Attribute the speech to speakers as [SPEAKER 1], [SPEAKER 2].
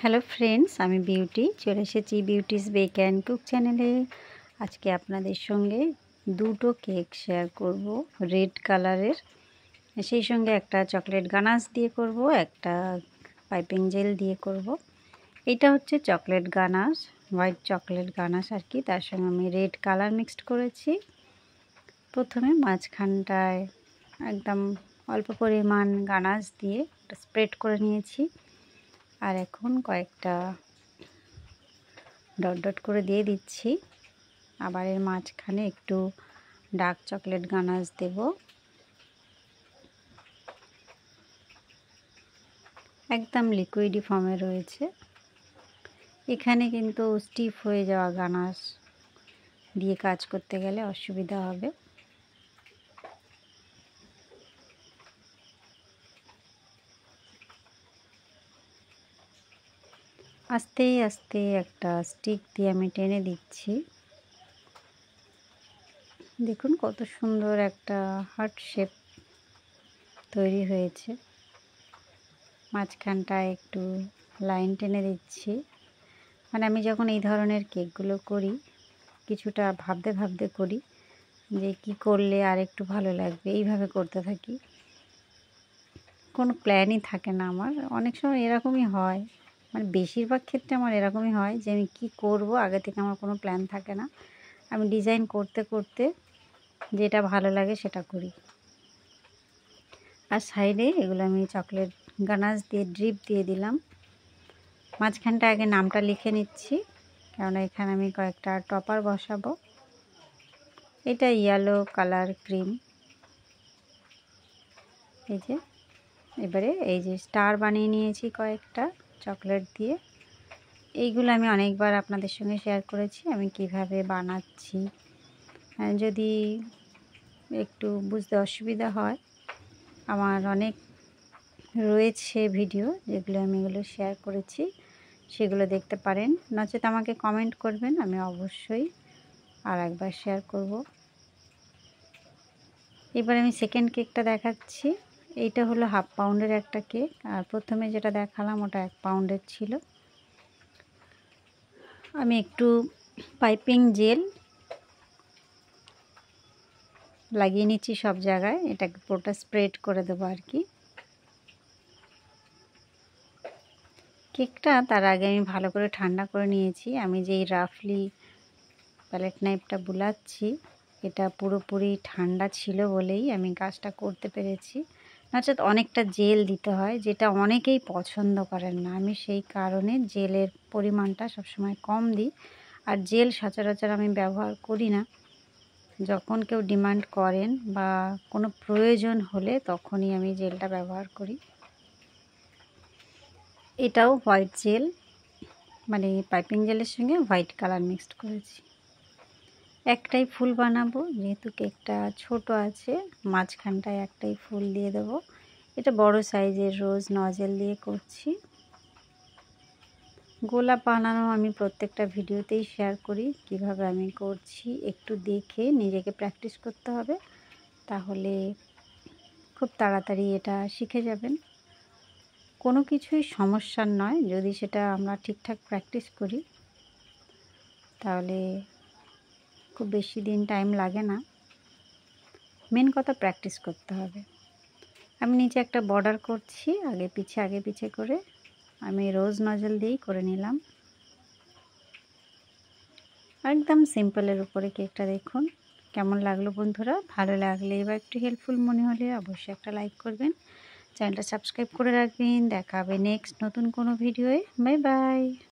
[SPEAKER 1] Hello friends, আমি beauty চলে এসেছি বিউটিস বেক অ্যান্ড কুক চ্যানেলে। আজকে আপনাদের সঙ্গে দুটো কেক শেয়ার করব রেড কালারের, সেই সঙ্গে একটা চকলেট গানাশ দিয়ে করব, একটা পাইপিং জেল দিয়ে করব। এটা হচ্ছে chocolate ganache, white chocolate ganache আর কি, তার সঙ্গে আমি রেড কালার মিক্সড করেছি। প্রথমে মাঝখানটায় একদম অল্প পরিমাণ গানাশ দিয়ে স্প্রেড করে নিয়েছি, আর এখন কয়েকটা ডট ডট করে দিয়ে দিচ্ছি। আবার এর মাঝখানে একটু ডার্ক চকলেট গানাশ দেব। একদম লিকুইডি ফর্মে রয়েছে। এখানে কিন্তু স্টিফ হয়ে যাওয়া গানাশ দিয়ে কাজ করতে গেলে অসুবিধা হবে। আস্তে আস্তে একটা স্টিক দিয়ে আমি টেনে দিচ্ছি। দেখুন কত সুন্দর একটা হার্ট শেপ তৈরি হয়েছে। মাঝখানটায় একটু লাইন টেনে দিচ্ছি। মানে আমি যখন এই ধরনের কেকগুলো করি কিছুটা ভাবতে ভাবতে করি যে কি করলে আর একটু ভালো লাগবে, এইভাবে করতে থাকি। কোনো প্ল্যানই থাকে না আমার। অনেক সময় এরকমই হয়, মানে বেশিরভাগ ক্ষেত্রে আমার এরকমই হয় যে আমি কি করব আগে থেকে আমার কোনো প্ল্যান থাকে না। আমি ডিজাইন করতে করতে যেটা ভালো লাগে সেটা করি। আর সাইডে এগুলো আমি চকলেট গানাশ দিয়ে ড্রিপ দিয়ে দিলাম। মাঝখানটা আগে নামটা লিখে নিচ্ছি, কেননা এখানে আমি কয়েকটা টপার বসাবো। এটা ইয়েলো কালার ক্রিম। এই যে এবারে এই যে স্টার বানিয়ে নিয়েছি কয়েকটা চকলেট দিয়ে। এইগুলো আমি অনেকবার আপনাদের সঙ্গে শেয়ার করেছি আমি কিভাবে বানাচ্ছি। যদি একটু বুঝতে অসুবিধা হয়, আমার অনেক রয়েছে ভিডিও যেগুলো আমি এগুলো শেয়ার করেছি, সেগুলো দেখতে পারেন। নচেত আমাকে কমেন্ট করবেন, আমি অবশ্যই আর একবার শেয়ার করব। এবার আমি সেকেন্ড কেকটা দেখাচ্ছি। এইটা হলো 1/2 পাউন্ডের একটা কেক, আর প্রথমে যেটা দেখালাম ওটা 1 পাউন্ডের ছিল। আমি একটু পাইপিং জেল লাগিয়ে নিচ্ছি সব জায়গায়, এটাকে পুরোটা স্প্রেড করে দেবো আর কি। কেকটা তার আগে আমি ভালো করে ঠান্ডা করে নিয়েছি। আমি যেই রাফলি প্যালেট নাইফটা বুলাচ্ছি এটা পুরোপুরি ঠান্ডা ছিল বলেই আমি কাজটা করতে পেরেছি। নচেত অনেকটা জেল দিতে হয়, যেটা অনেকেই পছন্দ করেন না। আমি সেই কারণে জেলের পরিমাণটা সবসময় কম দিই, আর জেল সচরাচর আমি ব্যবহার করি না। যখন কেউ ডিমান্ড করেন বা কোনো প্রয়োজন হলে তখনই আমি জেলটা ব্যবহার করি। এটাও হোয়াইট জেল, মানে পাইপিং জেলের সঙ্গে হোয়াইট কালার মিক্সড করেছি। একটাই ফুল বানাবো, যেহেতু কেকটা ছোট আছে মাঝখানটায় একটাই ফুল দিয়ে দেবো। এটা বড় সাইজের রোজ নজেল দিয়ে করছি। গোলাপ বানানো আমি প্রত্যেকটা ভিডিওতেই শেয়ার করি কিভাবে আমি করছি। একটু দেখে নিজেকে প্র্যাকটিস করতে হবে, তাহলে খুব তাড়াতাড়ি এটা শিখে যাবেন। কোনো কিছুই সমস্যার নয়, যদি সেটা আমরা ঠিকঠাক প্র্যাকটিস করি তাহলে খুব বেশি দিন টাইম লাগে না। মেন কথা প্র্যাকটিস করতে হবে। আমি নিচে একটা বর্ডার করছি আগে পিছে করে। আমি রোজ নজল দিয়েই করে নিলাম। একদম সিম্পলের উপরে কেকটা দেখুন কেমন লাগলো বন্ধুরা। ভালো লাগলে বা একটু হেল্পফুল মনে হলে অবশ্যই একটা লাইক করবেন, চ্যানেলটা সাবস্ক্রাইব করে রাখবেন। দেখা হবে নেক্সট নতুন কোনো ভিডিওয়ে। Bye bye.